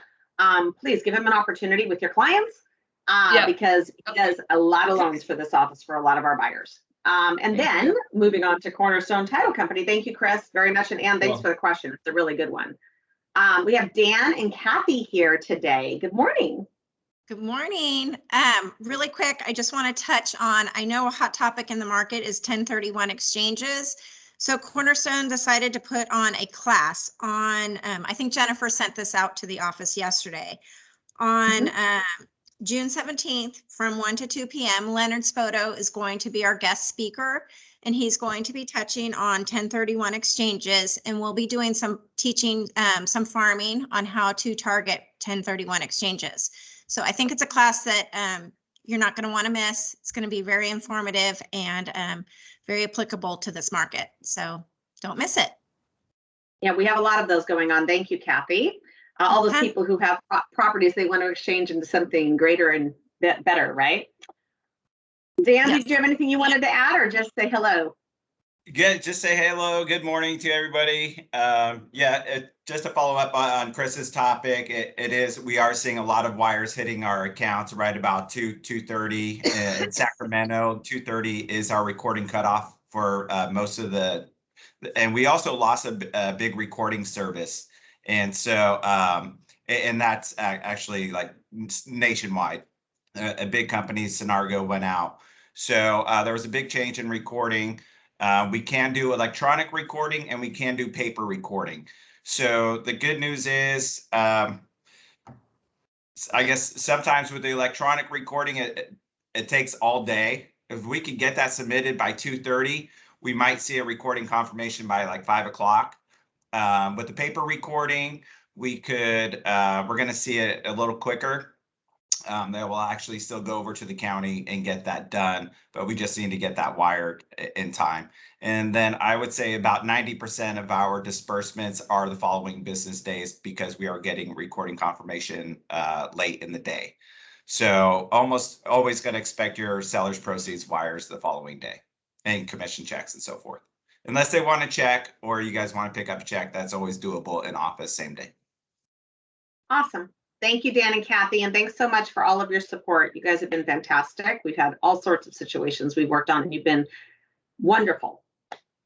Please give him an opportunity with your clients because he does a lot of loans for this office for a lot of our buyers. And then moving on to Cornerstone Title Company. Thank you, Chris, very much. And Ann, thanks for the question. It's a really good one. We have Dan and Kathy here today. Good morning. Good morning. Really quick, I just want to touch on, I know a hot topic in the market is 1031 exchanges. So Cornerstone decided to put on a class on, I think Jennifer sent this out to the office yesterday, on June 17th from 1 to 2 p.m. Leonard Spoto is going to be our guest speaker, and he's going to be touching on 1031 exchanges, and we'll be doing some teaching, some farming on how to target 1031 exchanges. So I think it's a class that you're not going to want to miss. It's going to be very informative and very applicable to this market. So Don't miss it. Yeah, we have a lot of those going on. Thank you, Kathy. All those people who have properties they want to exchange into something greater and better, right? Dan, did you have anything you wanted to add or just say hello? Good. Just say hello. Good morning to everybody. Just to follow up on Chris's topic, we are seeing a lot of wires hitting our accounts right about 2:30 in Sacramento. 2:30 is our recording cutoff for most of and we also lost a big recording service. And so, and that's actually like nationwide. A big company, Synargo, went out. So there was a big change in recording. We can do electronic recording and we can do paper recording. So the good news is, I guess sometimes with the electronic recording, it takes all day. If we could get that submitted by 2:30, we might see a recording confirmation by like 5 o'clock. With the paper recording, we're going to see it a little quicker. They will actually still go over to the county and get that done, but we just need to get that wired in time. And then I would say about 90% of our disbursements are the following business days because we are getting recording confirmation late in the day. So almost always going to expect your seller's proceeds wires the following day and commission checks and so forth. Unless they want to check or you guys want to pick up a check, that's always doable in office same day. Awesome. Thank you, Dan and Kathy, and thanks so much for all of your support. You guys have been fantastic. We've had all sorts of situations we've worked on, and you've been wonderful.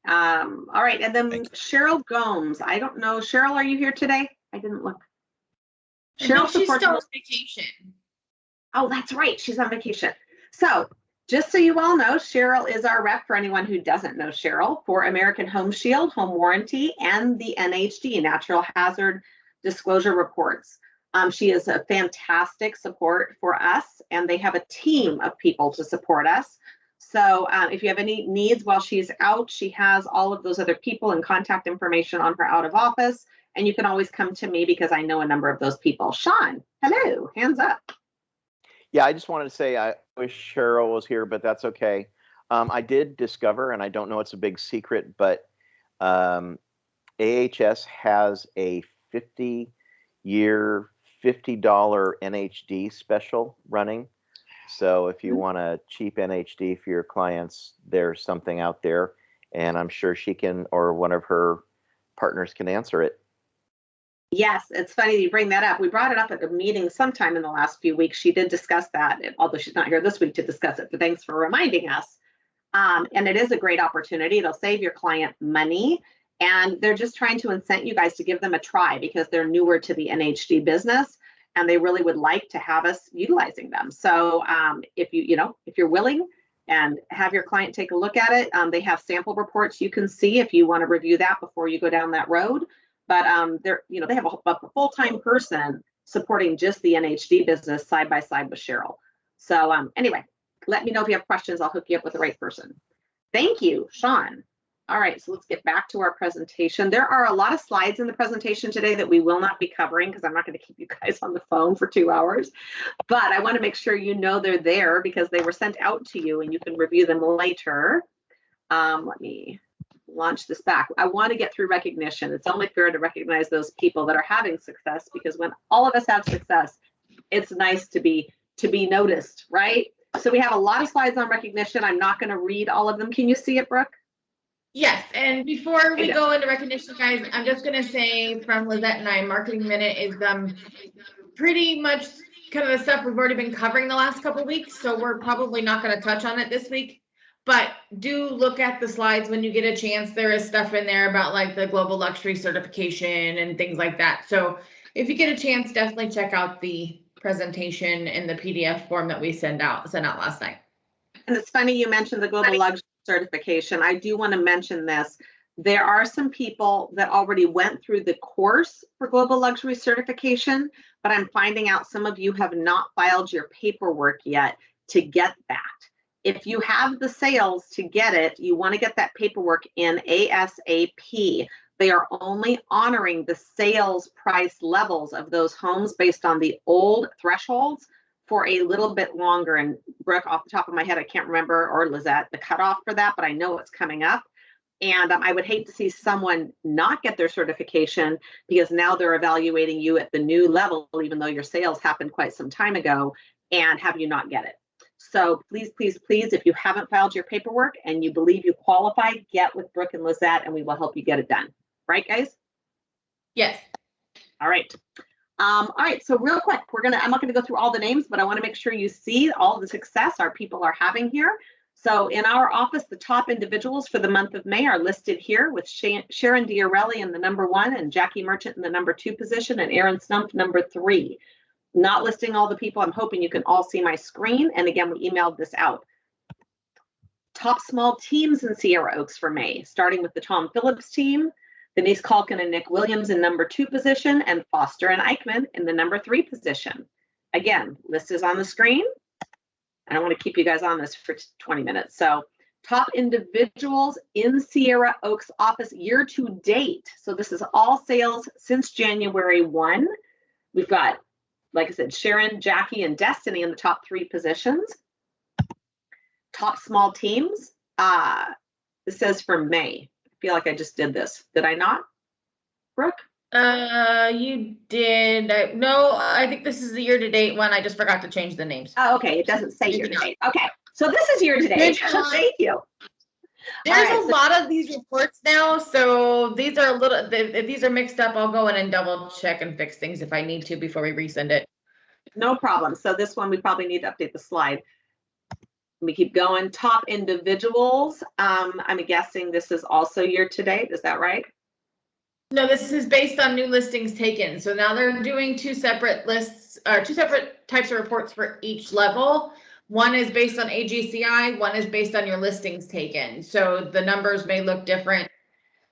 All right, and then Cheryl Gomes. I don't know, Cheryl, are you here today? I didn't look. Cheryl, she's still on vacation. Oh, that's right. She's on vacation. So just so you all know, Cheryl is our rep for anyone who doesn't know Cheryl for American Home Shield, Home Warranty, and the NHD, Natural Hazard Disclosure Reports. She is a fantastic support for us, and they have a team of people to support us. So if you have any needs while she's out, she has all of those other people and contact information on her out of office. And you can always come to me because I know a number of those people. Sean, hello, hands up. Yeah, I just wanted to say I wish Cheryl was here, but that's okay. I did discover, and I don't know it's a big secret, but AHS has a 50-year, $50 NHD special running. So if you want a cheap NHD for your clients, there's something out there, and I'm sure she can, or one of her partners can answer it. Yes, it's funny you bring that up. We brought it up at a meeting sometime in the last few weeks. She did discuss that, although she's not here this week to discuss it, but thanks for reminding us. And it is a great opportunity. It'll save your client money, and they're just trying to incent you guys to give them a try because they're newer to the NHD business, and they really would like to have us utilizing them. So if you're willing and have your client take a look at it, they have sample reports you can see if you want to review that before you go down that road. But they have a full-time person supporting just the NHD business side by side with Cheryl. So anyway, let me know if you have questions. I'll hook you up with the right person. Thank you, Sean. All right, so let's get back to our presentation. There are a lot of slides in the presentation today that we will not be covering because I'm not going to keep you guys on the phone for 2 hours. But I want to make sure you know they're there because they were sent out to you and you can review them later. Let me launch this back. I want to get through recognition. It's only fair to recognize those people that are having success because when all of us have success, it's nice to be noticed, right? So we have a lot of slides on recognition. I'm not going to read all of them. Can you see it, Brooke? Yes, and before we go into recognition, guys, I'm just going to say from Lizette and I, Marketing Minute is pretty much kind of the stuff we've already been covering the last couple of weeks, so we're probably not going to touch on it this week. But do look at the slides when you get a chance. There is stuff in there about like the global luxury certification and things like that. So if you get a chance, definitely check out the presentation and the PDF form that we sent out last night. And it's funny you mentioned the global luxury certification. I do want to mention this. There are some people that already went through the course for global luxury certification, but I'm finding out some of you have not filed your paperwork yet to get that. If you have the sales to get it, you want to get that paperwork in ASAP. They are only honoring the sales price levels of those homes based on the old thresholds for a little bit longer. And Brooke, off the top of my head, I can't remember, or Lizette, the cutoff for that, but I know it's coming up. And I would hate to see someone not get their certification because now they're evaluating you at the new level, even though your sales happened quite some time ago, and have you not get it. So please, please, please, if you haven't filed your paperwork and you believe you qualify, get with Brooke and Lizette and we will help you get it done. Right, guys? Yes. All right. All right, so real quick, I'm not gonna go through all the names, but I wanna make sure you see all the success our people are having here. So in our office, the top individuals for the month of May are listed here with Sharon Diarelli in the number 1 and Jackie Merchant in the number 2 position and Aaron Stumpf number 3. Not listing all the people, I'm hoping you can all see my screen. And again, we emailed this out. Top small teams in Sierra Oaks for May, starting with the Tom Phillips team, Denise Calkin and Nick Williams in number 2 position, and Foster and Eichmann in the number 3 position. Again, list is on the screen. I don't want to keep you guys on this for 20 minutes. So top individuals in Sierra Oaks office year to date. So this is all sales since January 1. We've got, like I said, Sharon, Jackie, and Destiny in the top 3 positions. Top small teams. This says for May. I feel like I just did this. Did I not, Brooke? You did. No, I think this is the year-to-date one. I just forgot to change the names. Oh, okay. It doesn't say year-to-date. Okay. So this is year-to-date. Thank you. There's right, a lot of these reports now, so these are a little, if these are mixed up, I'll go in and double check and fix things if I need to before we resend it. No problem. So this one, we probably need to update the slide. Let me keep going. Top individuals. I'm guessing this is also year-to-date. Is that right? No, this is based on new listings taken. So now they're doing 2 separate lists, or 2 separate types of reports for each level. One is based on AGCI, one is based on your listings taken. So the numbers may look different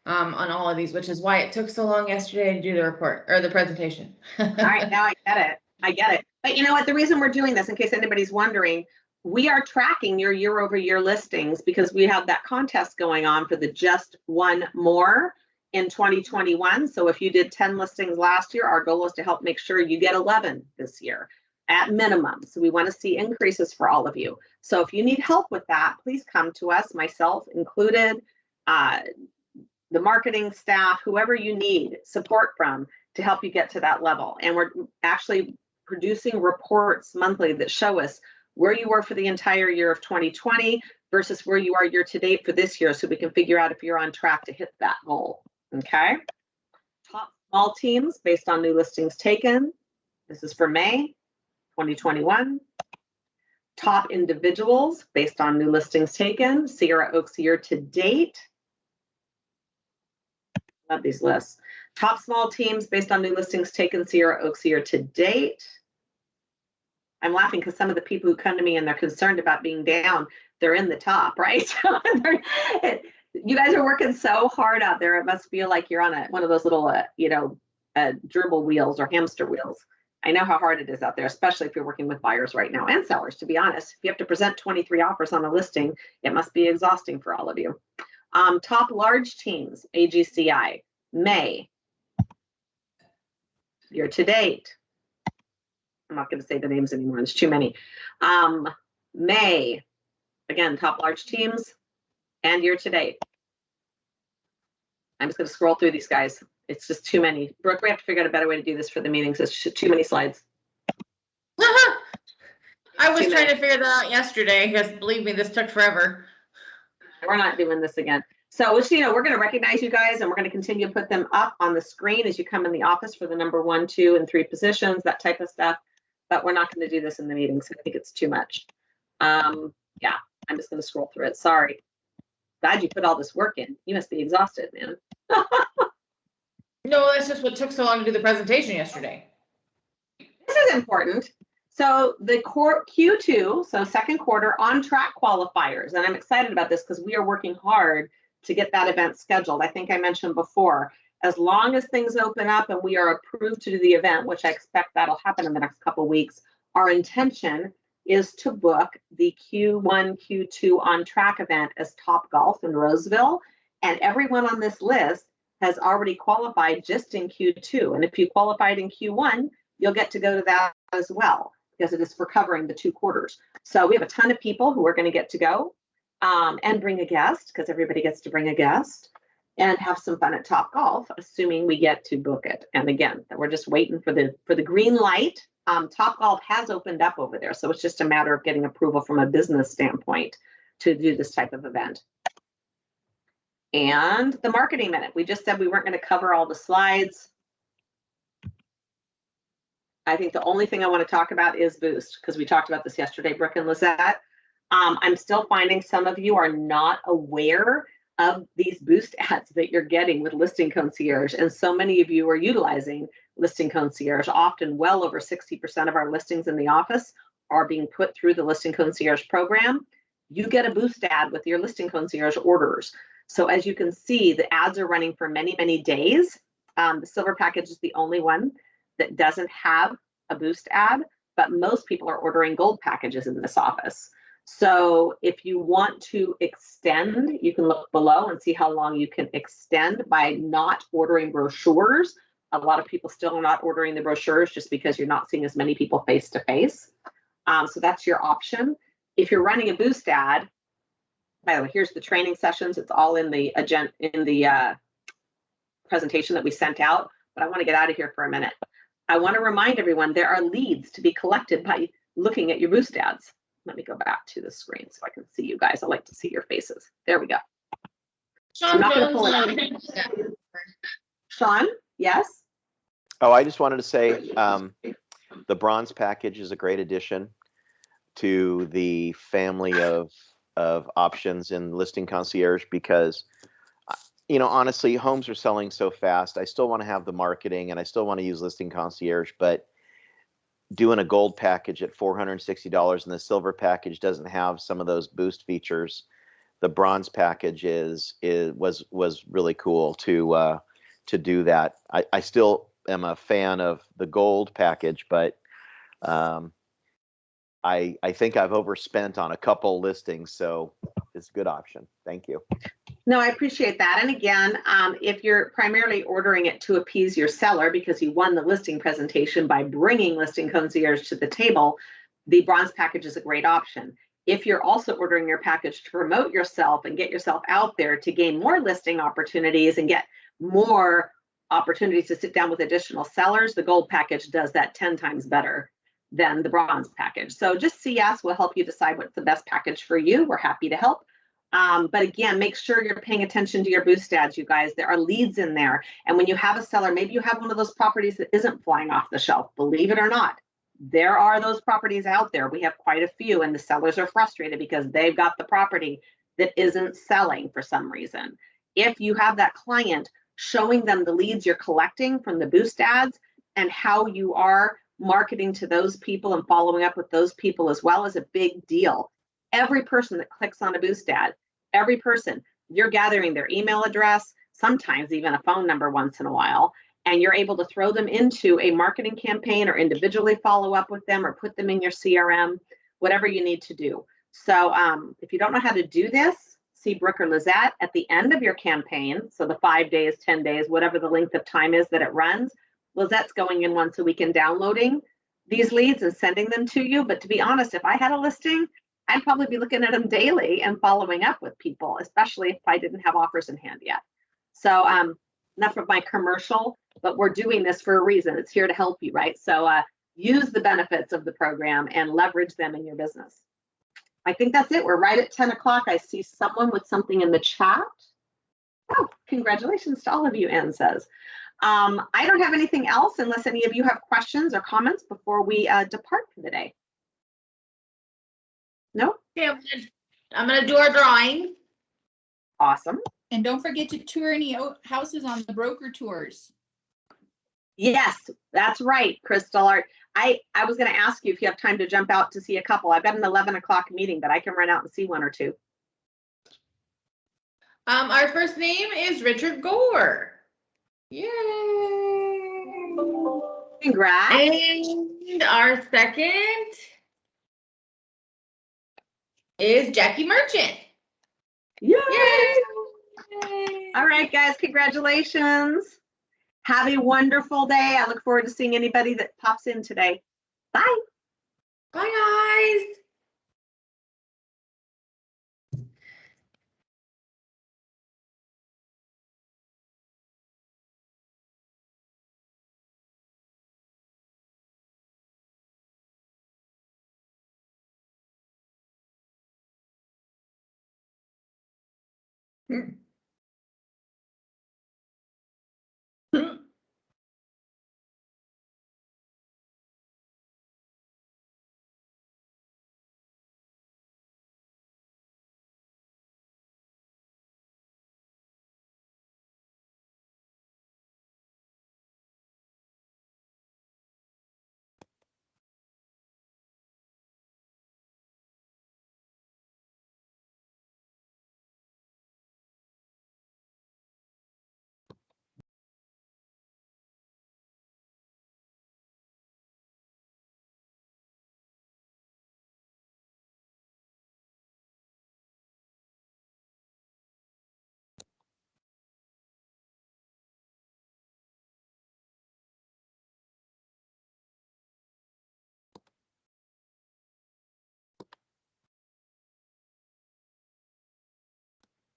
on all of these, which is why it took so long yesterday to do the report or the presentation. All right, now I get it. I get it. But you know what? The reason we're doing this, in case anybody's wondering, we are tracking your year-over-year listings because we have that contest going on for the Just One More in 2021. So if you did 10 listings last year, our goal is to help make sure you get 11 this year at minimum. So we want to see increases for all of you. So if you need help with that, please come to us, myself included, the marketing staff, whoever you need support from to help you get to that level. And we're actually producing reports monthly that show us where you were for the entire year of 2020 versus where you are year to date for this year, so we can figure out if you're on track to hit that goal. Okay. Top small teams based on new listings taken. This is for May 2021. Top individuals based on new listings taken. Sierra Oaks year to date. Love these lists. Top small teams based on new listings taken. Sierra Oaks year to date. I'm laughing because some of the people who come to me and they're concerned about being down, they're in the top, right? You guys are working so hard out there. It must feel like you're on one of those little, gerbil wheels or hamster wheels. I know how hard it is out there, especially if you're working with buyers right now and sellers, to be honest. If you have to present 23 offers on a listing, it must be exhausting for all of you. Top large teams, AGCI, May, year to date. I'm not going to say the names anymore. There's too many. May, again, top large teams and year to date. I'm just going to scroll through these guys. It's just too many. Brooke, we have to figure out a better way to do this for the meetings. It's too many slides. I was trying to figure that out yesterday because believe me, this took forever. We're not doing this again. So, we're going to recognize you guys and we're going to continue to put them up on the screen as you come in the office for the number 1, 2, and 3 positions, that type of stuff. But we're not going to do this in the meetings. I think it's too much. Yeah, I'm just going to scroll through it. Sorry. Glad you put all this work in. You must be exhausted, man. No, that's just what took so long to do the presentation yesterday. This is important. So the Q2, so second quarter on track qualifiers, and I'm excited about this because we are working hard to get that event scheduled. I think I mentioned before, as long as things open up and we are approved to do the event, which I expect that'll happen in the next couple of weeks, our intention is to book the Q1, Q2 on track event as Topgolf in Roseville. And everyone on this list has already qualified just in Q2. And if you qualified in Q1, you'll get to go to that as well because it is for covering the 2 quarters. So we have a ton of people who are going to get to go. and bring a guest, because everybody gets to bring a guest, and have some fun at Topgolf, assuming we get to book it. And again, we're just waiting for the green light. Topgolf has opened up over there, so it's just a matter of getting approval from a business standpoint to do this type of event. And the marketing minute, we just said we weren't going to cover all the slides. I think the only thing I want to talk about is Boost, because we talked about this yesterday, Brooke and Lizette. I'm still finding some of you are not aware of these Boost ads that you're getting with Listing Concierge. And so many of you are utilizing Listing Concierge. Often well over 60% of our listings in the office are being put through the Listing Concierge program. You get a Boost ad with your Listing Concierge orders. So as you can see, the ads are running for many, many days. The Silver package is the only one that doesn't have a Boost ad, but most people are ordering Gold packages in this office. So if you want to extend, you can look below and see how long you can extend by not ordering brochures. A lot of people still are not ordering the brochures just because you're not seeing as many people face to face. So that's your option. If you're running a Boost ad, by the way, here's the training sessions. It's all in the agenda, in the presentation that we sent out, but I want to get out of here for a minute. I want to remind everyone there are leads to be collected by looking at your Boost ads. Let me go back to the screen so I can see you guys. I like to see your faces. There we go. I'm not going to pull it up. Sean, yes? Oh, I just wanted to say the Bronze package is a great addition to the family of options in Listing Concierge, because you know, honestly, homes are selling so fast. I still want to have the marketing and I still want to use Listing Concierge, but doing a Gold package at $460 and the Silver package doesn't have some of those Boost features. The Bronze package was really cool to do that. I still am a fan of the Gold package, but I think I've overspent on a couple listings, so it's a good option. Thank you. No, I appreciate that. And again, if you're primarily ordering it to appease your seller because you won the listing presentation by bringing Listing Concierge to the table, the Bronze package is a great option. If you're also ordering your package to promote yourself and get yourself out there to gain more listing opportunities and get more opportunities to sit down with additional sellers, the Gold package does that 10 times better than the Bronze package. So just see us, we'll help you decide what's the best package for you. We're happy to help. But again, make sure you're paying attention to your Boost ads, you guys. There are leads in there. And when you have a seller, maybe you have one of those properties that isn't flying off the shelf, believe it or not. There are those properties out there. We have quite a few, and the sellers are frustrated because they've got the property that isn't selling for some reason. If you have that client, showing them the leads you're collecting from the Boost ads and how you are marketing to those people and following up with those people as well is a big deal. Every person that clicks on a Boost ad, every person, you're gathering their email address, sometimes even a phone number once in a while, and you're able to throw them into a marketing campaign or individually follow up with them or put them in your CRM, whatever you need to do. So if you don't know how to do this, see Brooke or Lizette at the end of your campaign. So the 5 days, 10 days, whatever the length of time is that it runs, Lizette's going in once a week and downloading these leads and sending them to you. But to be honest, if I had a listing, I'd probably be looking at them daily and following up with people, especially if I didn't have offers in hand yet. So enough of my commercial, but we're doing this for a reason. It's here to help you, right? So use the benefits of the program and leverage them in your business. I think that's it. We're right at 10 o'clock. I see someone with something in the chat. Oh, congratulations to all of you, Ann says. I don't have anything else unless any of you have questions or comments before we depart for the day. No? Okay, I'm gonna do our drawing. Awesome. And don't forget to tour any houses on the broker tours. Yes, that's right, Crystal. I was going to ask you if you have time to jump out to see a couple. I've got an 11 o'clock meeting, but I can run out and see one or two. Our first name is Richard Gore. Yay! Congrats. And our second is Jackie Merchant. Yay! All right, guys, congratulations. Have a wonderful day. I look forward to seeing anybody that pops in today. Bye. Bye, guys. Hmm.